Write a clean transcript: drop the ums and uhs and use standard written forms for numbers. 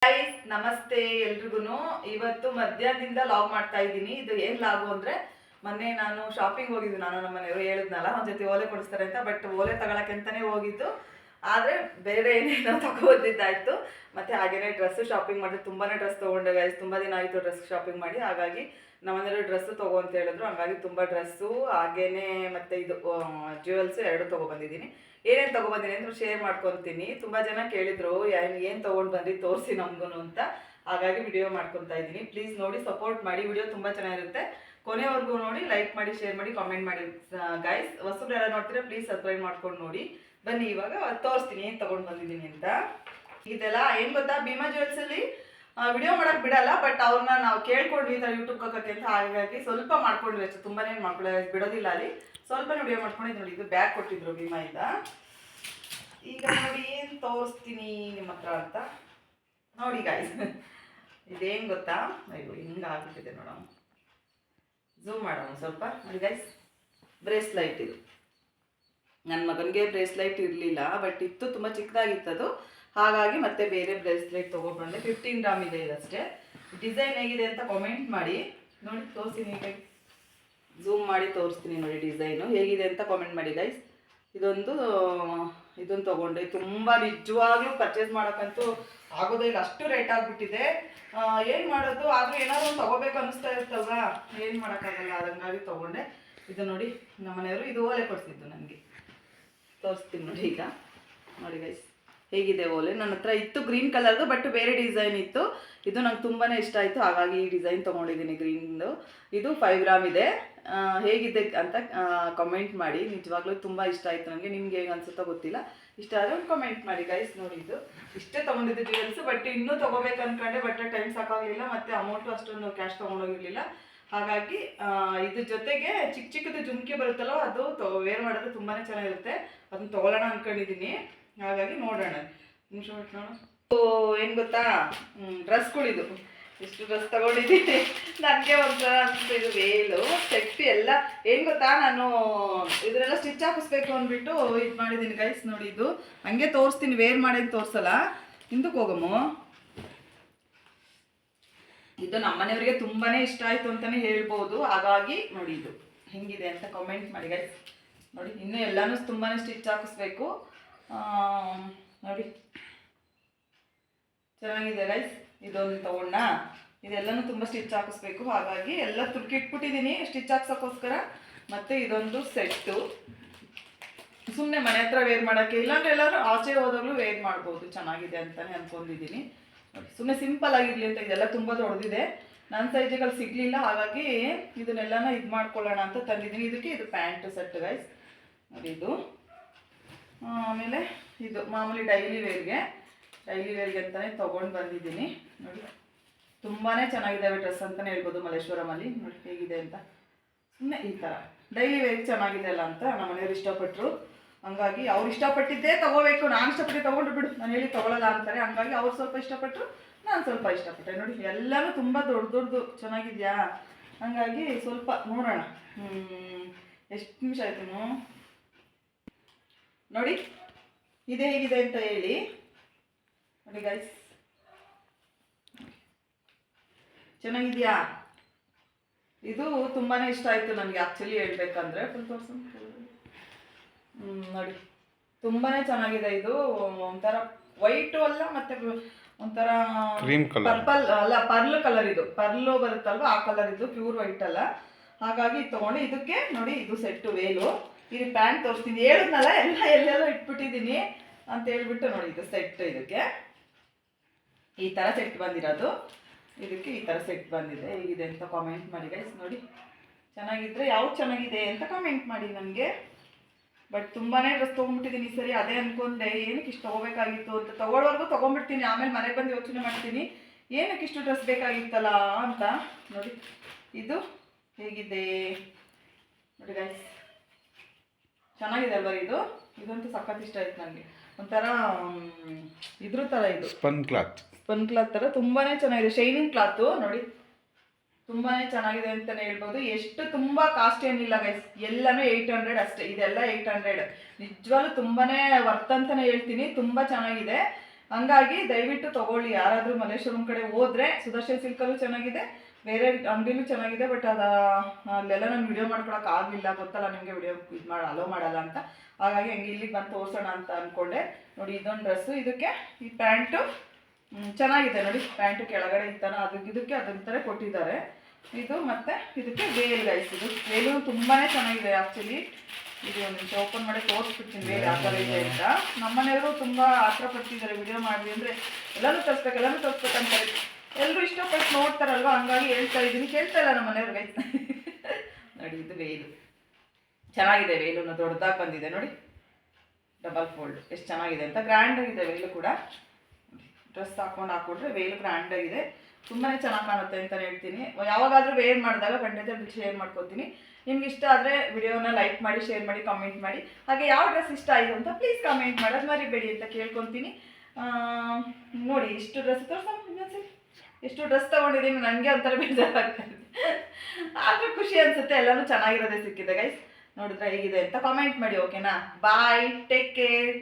Guys ನಮಸ್ತೆ ಎಲ್ರಿಗೂ. ಇವತ್ತು ಮಧ್ಯಾಹ್ನದಿಂದ ಲಾಗ್ ಮಾಡ್ತಾ ಇದ್ದೀನಿ. ಇದು ಏನ್ ಲಾಗು ಅಂದ್ರೆ, ಮೊನ್ನೆ ನಾನು ಶಾಪಿಂಗ್ ಹೋಗಿದ್ದು. ನಾನು ನಮ್ಮ ಮನೆಯವರು ಹೇಳಿದ್ನಲ್ಲ ಒಂದ್ ಜೊತೆ ಓಲೆ ಕೊಡಿಸ್ತಾರೆ ಅಂತ, ಬಟ್ ಓಲೆ ತಗೊಳಕ್ಕೆ ಅಂತಾನೆ ಹೋಗಿದ್ದು. ಆದ್ರೆ ಬೇರೆ ಏನೇನೋ ತಗೊಬಂದಿದ್ದಾಯ್ತು. ಮತ್ತೆ ಹಾಗೇನೆ ಡ್ರೆಸ್ ಶಾಪಿಂಗ್ ಮಾಡಿದೆ. ತುಂಬಾನೇ ಡ್ರೆಸ್ ತಗೊಂಡೆ ಗೈಸ್. ತುಂಬಾ ದಿನ ಆಯ್ತು ಡ್ರೆಸ್ ಶಾಪಿಂಗ್ ಮಾಡಿ. ಹಾಗಾಗಿ ನಮ್ಮನೆಯವರು ಡ್ರೆಸ್ ತಗೋ ಅಂತ ಹೇಳಿದ್ರು. ಹಂಗಾಗಿ ತುಂಬಾ ಡ್ರೆಸ್ಸು ಹಾಗೇನೆ ಮತ್ತೆ ಇದು ಜ್ಯುವೆಲ್ಸ್ ಎರಡು ತಗೊಬಂದಿದ್ದೀನಿ. ಏನೇನು ತಗೊಬಂದಿನಿ ಅಂದ್ರೆ ಶೇರ್ ಮಾಡ್ಕೊತೀನಿ. ತುಂಬಾ ಜನ ಕೇಳಿದ್ರು ಏನು ತಗೊಂಡು ಬಂದ್ರಿ ತೋರಿಸಿ ನಮ್ಗೂ ಅಂತ. ಹಾಗಾಗಿ ವಿಡಿಯೋ ಮಾಡ್ಕೊತಾ ಇದ್ದೀನಿ. ಪ್ಲೀಸ್ ನೋಡಿ ಸಪೋರ್ಟ್ ಮಾಡಿ. ವಿಡಿಯೋ ತುಂಬಾ ಚೆನ್ನಾಗಿರುತ್ತೆ. ಕೊನೆವರೆಗೂ ನೋಡಿ, ಲೈಕ್ ಮಾಡಿ, ಶೇರ್ ಮಾಡಿ, ಕಾಮೆಂಟ್ ಮಾಡಿ ಗೈಸ್. ಹೊಸಬ್ರು ಯಾರು ನೋಡ್ತೀರಾ ಪ್ಲೀಸ್ ಸಬ್ಸ್ಕ್ರೈಬ್ ಮಾಡ್ಕೊಂಡು ನೋಡಿ. ಬನ್ನಿ ಇವಾಗ ತೋರಿಸ್ತೀನಿ ಏನು ತಗೊಂಡು ಬಂದಿದ್ದೀನಿ ಅಂತ. ಇದೆಲ್ಲ ಏನು ಗೊತ್ತಾ, ಭೀಮಾ ಜ್ಯುವೆಲ್ಸ್ ಅಲ್ಲಿ ವಿಡಿಯೋ ಮಾಡಕ್ ಬಿಡಲ್ಲ, ಬಟ್ ಅವ್ರನ್ನ ನಾವು ಕೇಳ್ಕೊಂಡ್ವಿ ಈ ಥರ ಯೂಟ್ಯೂಬ್ ಹಾಕಕ್ಕೆ ಅಂತ. ಹಾಗಾಗಿ ಸ್ವಲ್ಪ ಮಾಡ್ಕೊಂಡ್ವಿ ಅಷ್ಟು, ತುಂಬಾನೇ ಬಿಡೋದಿಲ್ಲ ಅಲ್ಲಿ. ಸ್ವಲ್ಪ ವಿಡಿಯೋ ಮಾಡ್ಕೊಂಡಿದ್ದು ನೋಡಿ. ಇದು ಬ್ಯಾಗ್ ಕೊಟ್ಟಿದ್ರು ಭೀಮಾ ಇಂದ. ಈಗ ನೋಡಿ ಏನು ತೋರಿಸ್ತೀನಿ ನಿಮ್ಮ ಹತ್ರ ಅಂತ ನೋಡಿ ಗಾಯ್ಸ್. ಇದೇನು ಗೊತ್ತಾ, ಅಯ್ಯೋ ಹಿಂಗೆ ಆಗ್ಬಿಟ್ಟಿದೆ ನೋಡೋಣ, ಝೂಮ್ ಮಾಡೋಣ ಸ್ವಲ್ಪ ನೋಡಿ ಗಾಯ್ಸ್. ಬ್ರೇಸ್ಲೈಟ್ ಇದು. ನನ್ನ ಮಗನಿಗೆ ಬ್ರೇಸ್ಲೈಟ್ ಇರಲಿಲ್ಲ, ಬಟ್ ಇತ್ತು, ತುಂಬ ಚಿಕ್ಕದಾಗಿತ್ತದು. ಹಾಗಾಗಿ ಮತ್ತೆ ಬೇರೆ ಬ್ರೇಸ್ಲೈಟ್ ತೊಗೊಬಂದೆ. 15 ಗ್ರಾಮ್ ಇದೆ ಇದಷ್ಟೇ. ಡಿಸೈನ್ ಹೇಗಿದೆ ಅಂತ ಕಾಮೆಂಟ್ ಮಾಡಿ. ನೋಡಿ ತೋರಿಸ್ತೀನಿ, ಹೀಗಾಗಿ ಝೂಮ್ ಮಾಡಿ ತೋರಿಸ್ತೀನಿ ನೋಡಿ ಡಿಸೈನು ಹೇಗಿದೆ ಅಂತ ಕಾಮೆಂಟ್ ಮಾಡಿ ಗೈಸ್. ಇದೊಂದು ತೊಗೊಂಡೆ. ತುಂಬ ನಿಜವಾಗ್ಲೂ ಪರ್ಚೇಸ್ ಮಾಡೋಕ್ಕಂತೂ ಆಗೋದೇ ಇಲ್ಲ, ಅಷ್ಟು ರೇಟ್ ಆಗಿಬಿಟ್ಟಿದೆ. ಏನು ಮಾಡೋದು, ಆದರೂ ಏನಾದರೂ ಒಂದು ತೊಗೋಬೇಕು ಅನ್ನಿಸ್ತಾ ಇರ್ತಲ್ವಾ, ಏನು ಮಾಡೋಕ್ಕಾಗಲ್ಲ. ಹಂಗಾಗಿ ತೊಗೊಂಡೆ. ಇದು ನೋಡಿ ನಮ್ಮನೆಯವರು ಇದು ಓಲೆ ಕೊಡಿಸಿದ್ದು ನನಗೆ. ತೋರಿಸ್ತೀನಿ ನೋಡಿ ಈಗ. ನೋಡಿ ಗೈಸ್ ಹೇಗಿದೆ ಓಲೆ. ನನ್ನ ಹತ್ರ ಇತ್ತು ಗ್ರೀನ್ ಕಲರ್ದು, ಬಟ್ ಬೇರೆ ಡಿಸೈನ್ ಇತ್ತು. ಇದು ನಂಗೆ ತುಂಬಾ ಇಷ್ಟ ಆಯಿತು, ಹಾಗಾಗಿ ಈ ಡಿಸೈನ್ ತೊಗೊಂಡಿದ್ದೀನಿ ಗ್ರೀನ್ದು. ಇದು 5 ಗ್ರಾಮ್ ಇದೆ. ಹೇಗಿದೆ ಅಂತ ಕಮೆಂಟ್ ಮಾಡಿ. ನಿಜವಾಗ್ಲೂ ತುಂಬ ಇಷ್ಟ ಆಯಿತು ನನಗೆ. ನಿಮ್ಗೆ ಹೇಗೆ ಅನ್ಸುತ್ತೋ ಗೊತ್ತಿಲ್ಲ. ಇಷ್ಟ ಆದರೆ ಒಂದು ಕಮೆಂಟ್ ಮಾಡಿ ಗೈಸ್. ನೋಡಿ ಇದು ಇಷ್ಟೇ ತೊಗೊಂಡಿದ್ದು ಜ್ಯುವೆಲ್ಸ್, ಬಟ್ ಇನ್ನೂ ತೊಗೋಬೇಕು ಅಂದ್ಕೊಂಡೆ, ಬಟ್ ಟೈಮ್ ಸಾಕಾಗಲಿಲ್ಲ. ಮತ್ತು ಅಮೌಂಟು ಅಷ್ಟೊಂದು ಕ್ಯಾಶ್ ತೊಗೊಂಡೋಗಿರಲಿಲ್ಲ. ಹಾಗಾಗಿ ಇದ್ರ ಜೊತೆಗೆ ಚಿಕ್ಕ ಚಿಕ್ಕದು ಜುಮ್ಕಿ ಬರುತ್ತಲ್ಲ, ಅದು ವೇರ್ ಮಾಡಿದ್ರೆ ತುಂಬಾ ಚೆನ್ನಾಗಿರುತ್ತೆ. ಅದನ್ನ ತೊಗೊಳ್ಳೋಣ ಅಂದ್ಕೊಂಡಿದ್ದೀನಿ. ಹಾಗಾಗಿ ನೋಡೋಣ. ನಿಮಿಷ ನೋಡೋಣ. ಏನು ಗೊತ್ತಾ, ಡ್ರೆಸ್ಗಳಿದು ಇಷ್ಟು ಡ್ರೆಸ್ ತಗೊಂಡಿದ್ದೀನಿ. ನನಗೆ ಒಂಥರ ಇದು ವೇಲು ಸೆಟ್ ಎಲ್ಲ ಏನು ಗೊತ್ತಾ, ನಾನು ಇದನ್ನೆಲ್ಲ ಸ್ಟಿಚ್ ಹಾಕಿಸ್ಬೇಕು ಅಂದ್ಬಿಟ್ಟು ಇದು ಮಾಡಿದ್ದೀನಿ ಗೈಸ್. ನೋಡಿ ಇದು ಹಂಗೆ ತೋರಿಸ್ತೀನಿ, ವೇರ್ ಮಾಡಿ ತೋರಿಸಲ್ಲ. ಹಿಂದಕ್ಕೆ ಹೋಗಮ್ಮ. ಇದು ನಮ್ಮನೆಯವರಿಗೆ ತುಂಬಾ ಇಷ್ಟ ಆಯಿತು ಅಂತಲೇ ಹೇಳ್ಬೋದು. ಹಾಗಾಗಿ ನೋಡಿ ಇದು ಹೆಂಗಿದೆ ಅಂತ ಕಮೆಂಟ್ ಮಾಡಿ ಗೈಸ್. ನೋಡಿ ಇನ್ನೂ ಎಲ್ಲನೂ ತುಂಬಾ ಸ್ಟಿಚ್ ಹಾಕಿಸ್ಬೇಕು. ನೋಡಿ ಚೆನ್ನಾಗಿದೆ ಗೈಸ್. ಇದೊಂದು ತೊಗೊಂಡ. ಇದೆಲ್ಲನೂ ತುಂಬ ಸ್ಟಿಚ್ ಹಾಕಿಸ್ಬೇಕು. ಹಾಗಾಗಿ ಎಲ್ಲ ತುರ್ಕಿಟ್ಬಿಟ್ಟಿದ್ದೀನಿ ಸ್ಟಿಚ್ ಹಾಕ್ಸೋಕ್ಕೋಸ್ಕರ. ಮತ್ತು ಇದೊಂದು ಸೆಟ್ಟು ಸುಮ್ಮನೆ ಮನೆ ಹತ್ರ ವೇರ್ ಮಾಡೋಕ್ಕೆ, ಇಲ್ಲಾಂದ್ರೆ ಎಲ್ಲರೂ ಆಚೆ ಹೋದಾಗಲೂ ವೇರ್ ಮಾಡ್ಬೋದು. ಚೆನ್ನಾಗಿದೆ ಅಂತಲೇ ಅಂದ್ಕೊಂಡಿದ್ದೀನಿ. ನೋಡಿ ಸುಮ್ಮನೆ ಸಿಂಪಲ್ ಆಗಿರಲಿ ಅಂತ. ಇದೆಲ್ಲ ತುಂಬ ದೊಡ್ಡದಿದೆ, ನನ್ನ ಸೈಜಿಗೆ ಸಿಗಲಿಲ್ಲ. ಹಾಗಾಗಿ ಇದನ್ನೆಲ್ಲನ ಇದು ಮಾಡ್ಕೊಳ್ಳೋಣ ಅಂತ ತಂದಿದ್ದೀನಿ. ಇದಕ್ಕೆ ಇದು ಪ್ಯಾಂಟ್ ಸೆಟ್ ಗೈಸ್. ನೋಡಿ ಇದು. ಆಮೇಲೆ ಇದು ಮಾಮೂಲಿ ಡೈಲಿ ವೇರ್ಗೆ ಅಂತಲೇ ತೊಗೊಂಡು ಬಂದಿದ್ದೀನಿ. ನೋಡಿ ತುಂಬಾ ಚೆನ್ನಾಗಿದ್ದಾವೆ ಡ್ರೆಸ್ ಅಂತಲೇ ಹೇಳ್ಬೋದು ಮಲ್ಲೇಶ್ವರಮಲ್ಲಿ. ನೋಡಿ ಹೇಗಿದೆ ಅಂತ. ಸುಮ್ಮನೆ ಈ ಥರ ಡೈಲಿ ವೇರ್ಗೆ ಚೆನ್ನಾಗಿದೆ ಅಲ್ಲ ಅಂತ ನಮ್ಮ ಮನೆಯವ್ರು ಇಷ್ಟಪಟ್ಟರು. ಹಂಗಾಗಿ ಅವ್ರು ಇಷ್ಟಪಟ್ಟಿದ್ದೇ ತೊಗೋಬೇಕು, ನಾನು ಇಷ್ಟಪಟ್ಟು ತೊಗೊಂಡು ಬಿಡು, ನಾನು ಹೇಳಿ ತೊಗೊಳ್ಳಲ್ಲ ಅಂತಾರೆ. ಹಂಗಾಗಿ ಅವ್ರು ಸ್ವಲ್ಪ ಇಷ್ಟಪಟ್ಟರು, ನಾನು ಸ್ವಲ್ಪ ಇಷ್ಟಪಟ್ಟೆ. ನೋಡಿ ಎಲ್ಲನೂ ತುಂಬ ದೊಡ್ಡದು ಚೆನ್ನಾಗಿದೆಯಾ. ಹಂಗಾಗಿ ಸ್ವಲ್ಪ ನೋಡೋಣ. ಎಷ್ಟು ನಿಮಿಷ ಆಯ್ತು ನೋಡಿ. ಇದೇ ಹೇಗಿದೆ ಅಂತ ಹೇಳಿ ನೋಡಿ ಗೈಸ್. ಚೆನ್ನಾಗಿದೆಯಾ. ಇದು ತುಂಬಾ ಇಷ್ಟ ಆಯಿತು ನನಗೆ ಆ್ಯಕ್ಚುಲಿ ಹೇಳ್ಬೇಕಂದ್ರೆ. ಫುಲ್ ಪರ್ಸನ್ ನೋಡಿ ತುಂಬಾ ಚೆನ್ನಾಗಿದೆ. ಇದು ಒಂಥರ ವೈಟು ಅಲ್ಲ, ಮತ್ತು ಒಂಥರ ಪರ್ಪಲ್ ಅಲ್ಲ, ಪರ್ಲ್ ಕಲರ್. ಇದು ಪರ್ಲು ಬರುತ್ತಲ್ವ, ಆ ಕಲರ್. ಇದು ಪ್ಯೂರ್ ವೈಟ್ ಅಲ್ಲ. ಹಾಗಾಗಿ ಇದು ತೊಗೊಂಡು ಇದಕ್ಕೆ ನೋಡಿ ಇದು ಸೆಟ್ಟು ವೇಲು. ಇದು ಪ್ಯಾಂಟ್ ತೋರಿಸ್ತೀನಿ, ಹೇಳಿದ್ನಲ್ಲ ಎಲ್ಲೆಲ್ಲೋ ಇಟ್ಬಿಟ್ಟಿದ್ದೀನಿ ಅಂತ ಹೇಳ್ಬಿಟ್ಟು. ನೋಡಿ ಇದು ಸೆಟ್. ಇದಕ್ಕೆ ಈ ಥರ ಸೆಟ್ ಬಂದಿರೋದು. ಇದಕ್ಕೆ ಈ ಥರ ಸೆಟ್ ಬಂದಿದೆ. ಹೇಗಿದೆ ಅಂತ ಕಾಮೆಂಟ್ ಮಾಡಿ ಗೈಸ್. ನೋಡಿ ಚೆನ್ನಾಗಿದ್ದರೆ ಯಾವ್ದು ಚೆನ್ನಾಗಿದೆ ಅಂತ ಕಾಮೆಂಟ್ ಮಾಡಿ ನನಗೆ. ಬಟ್ ತುಂಬಾ ಡ್ರೆಸ್ ತೊಗೊಂಡ್ಬಿಟ್ಟಿದ್ದೀನಿ ಈ ಸರಿ. ಅದೇ ಅಂದ್ಕೊಂಡೆ ಏನಕ್ಕೆ ಇಷ್ಟು ತೊಗೋಬೇಕಾಗಿತ್ತು ಅಂತ. ತೊಗೊಳ್ಳೋವರೆಗೂ ತೊಗೊಂಡ್ಬಿಡ್ತೀನಿ, ಆಮೇಲೆ ಮನೆಗೆ ಬಂದು ಯೋಚನೆ ಮಾಡ್ತೀನಿ ಏನಕ್ಕೆ ಇಷ್ಟು ಡ್ರೆಸ್ ಬೇಕಾಗಿತ್ತಲ್ಲ ಅಂತ. ನೋಡಿ ಇದು ಹೇಗಿದೆ ನೋಡಿ ಗೈಸ್. ಚೆನ್ನಾಗಿದೆ ಅಲ್ವಾ ಇದು. ಇದಂತೂ ಸಖತ್ ಇಷ್ಟ ಆಯ್ತು ನನಗೆ. ಒಂಥರ ಇದ್ರ ಥರ ಇದು ಸ್ಪನ್ ಕ್ಲಾತ್ ಥರ ತುಂಬಾ ಚೆನ್ನಾಗಿದೆ. ಶೈನಿಂಗ್ ಕ್ಲಾತು ನೋಡಿ ತುಂಬಾ ಚೆನ್ನಾಗಿದೆ ಅಂತಲೇ ಹೇಳ್ಬೋದು. ಎಷ್ಟು ತುಂಬ ಕಾಸ್ಟ್ ಏನಿಲ್ಲ ಗೈಸ್, ಎಲ್ಲನೂ 800 ಅಷ್ಟೇ. ಇದೆಲ್ಲ 800. ನಿಜವಾಗ್ಲೂ ತುಂಬಾ ವರ್ತ್ ಅಂತಲೇ ಹೇಳ್ತೀನಿ. ತುಂಬ ಚೆನ್ನಾಗಿದೆ. ಹಂಗಾಗಿ ದಯವಿಟ್ಟು ತೊಗೊಳ್ಳಿ. ಯಾರಾದರೂ ಮಲ್ಲೇಶ್ವರಂ ಕಡೆ ಹೋದರೆ ಸುದರ್ಶನ್ ಸಿಲ್ಕಲ್ಲೂ ಚೆನ್ನಾಗಿದೆ, ಬೇರೆ ಅಂಗಡಿಲೂ ಚೆನ್ನಾಗಿದೆ. ಬಟ್ ಅಲ್ಲೆಲ್ಲ ನಾನು ವಿಡಿಯೋ ಮಾಡ್ಕೊಳಕ್ಕೆ ಆಗಲಿಲ್ಲ, ಗೊತ್ತಲ್ಲ ನಿಮಗೆ ವಿಡಿಯೋ ಇದು ಮಾಡಿ ಅಲೋ ಮಾಡಲ್ಲ ಅಂತ. ಹಾಗಾಗಿ ಹಂಗೆ ಇಲ್ಲಿಗೆ ಬಂದು ತೋರಿಸೋಣ ಅಂತ ಅಂದ್ಕೊಂಡೆ. ನೋಡಿ ಇದೊಂದು ಡ್ರೆಸ್ಸು, ಇದಕ್ಕೆ ಈ ಪ್ಯಾಂಟು ಚೆನ್ನಾಗಿದೆ ನೋಡಿ. ಪ್ಯಾಂಟು ಕೆಳಗಡೆ ಇತ್ತಾನ ಇದಕ್ಕೆ ಅದೊಂಥರ ಕೊಟ್ಟಿದ್ದಾರೆ. ಇದು ಮತ್ತು ಇದಕ್ಕೆ ವೇಲ್ ಗೈಸ್, ಇದು ವೇಲು ತುಂಬಾ ಚೆನ್ನಾಗಿದೆ ಆ್ಯಕ್ಚುಲಿ. ಇದು ಒಂದು ನಿಮಿಷ ಓಪನ್ ಮಾಡಿ ತೋರಿಸ್ಬಿಡ್ತೀನಿ ವೇಲ್ ಯಾವ ಥರ ಇದೆ ಅಂತ. ನಮ್ಮನೆಯವರು ತುಂಬ ಆತರ ಪಡ್ತಿದ್ದಾರೆ ವಿಡಿಯೋ ಮಾಡಿ ಅಂದರೆ ಎಲ್ಲನೂ ತೋರಿಸ್ಬೇಕಂತಾರೆ. ಎಲ್ಲರೂ ಇಷ್ಟಪಟ್ಟು ನೋಡ್ತಾರಲ್ವ, ಹಂಗಾಗಿ ಹೇಳ್ತಾ ಇದ್ದೀನಿ, ಕೇಳ್ತಾ ಇಲ್ಲ ನಮ್ಮ ಮನೆಯವ್ರಿಗೆ. ನೋಡಿ ಇದು ವೇಲು ಚೆನ್ನಾಗಿದೆ, ವೇಲುನ ದೊಡ್ಡದಾಗಿ ಬಂದಿದೆ ನೋಡಿ, ಡಬಲ್ ಫೋಲ್ಡ್ ಎಷ್ಟು ಚೆನ್ನಾಗಿದೆ ಅಂತ. ಗ್ರ್ಯಾಂಡ್ ಆಗಿದೆ ವೇಲು ಕೂಡ. ಡ್ರೆಸ್ ಹಾಕೊಂಡ್ರೆ ವೇಲು ಗ್ರ್ಯಾಂಡ್ ಆಗಿದೆ, ತುಂಬಾ ಚೆನ್ನಾಗಿ ಕಾಣುತ್ತೆ ಅಂತಲೇ ಹೇಳ್ತೀನಿ. ಯಾವಾಗಾದರೂ ವೇರ್ ಮಾಡಿದಾಗ ಖಂಡಿತ ಶೇರ್ ಮಾಡ್ಕೊತೀನಿ. ನಿಮ್ಗೆ ಇಷ್ಟ ಆದರೆ ವಿಡಿಯೋನ ಲೈಕ್ ಮಾಡಿ, ಶೇರ್ ಮಾಡಿ, ಕಮೆಂಟ್ ಮಾಡಿ. ಹಾಗೆ ಯಾವ ಡ್ರೆಸ್ ಇಷ್ಟ ಆಯಿತು ಅಂತ ಪ್ಲೀಸ್ ಕಮೆಂಟ್ ಮಾಡೋದು ಮರಿಬೇಡಿ ಅಂತ ಕೇಳ್ಕೊತೀನಿ. ನೋಡಿ ಇಷ್ಟು ಡ್ರೆಸ್ ಎಷ್ಟು ಡ್ರೆಸ್ ತೊಗೊಂಡಿದ್ದೀನಿ, ನನಗೆ ಒಂಥರ ಬೇಜಾರಾಗ್ತದೆ. ಆದರೆ ಖುಷಿ ಅನಿಸುತ್ತೆ, ಎಲ್ಲನೂ ಚೆನ್ನಾಗಿರೋದೇ ಸಿಕ್ಕಿದೆ ಗೈಸ್. ನೋಡಿದ್ರೆ ಹೇಗಿದೆ ಅಂತ ಕಾಮೆಂಟ್ ಮಾಡಿ, ಓಕೆನಾ? ಬಾಯ್, ಟೇಕ್ ಕೇರ್.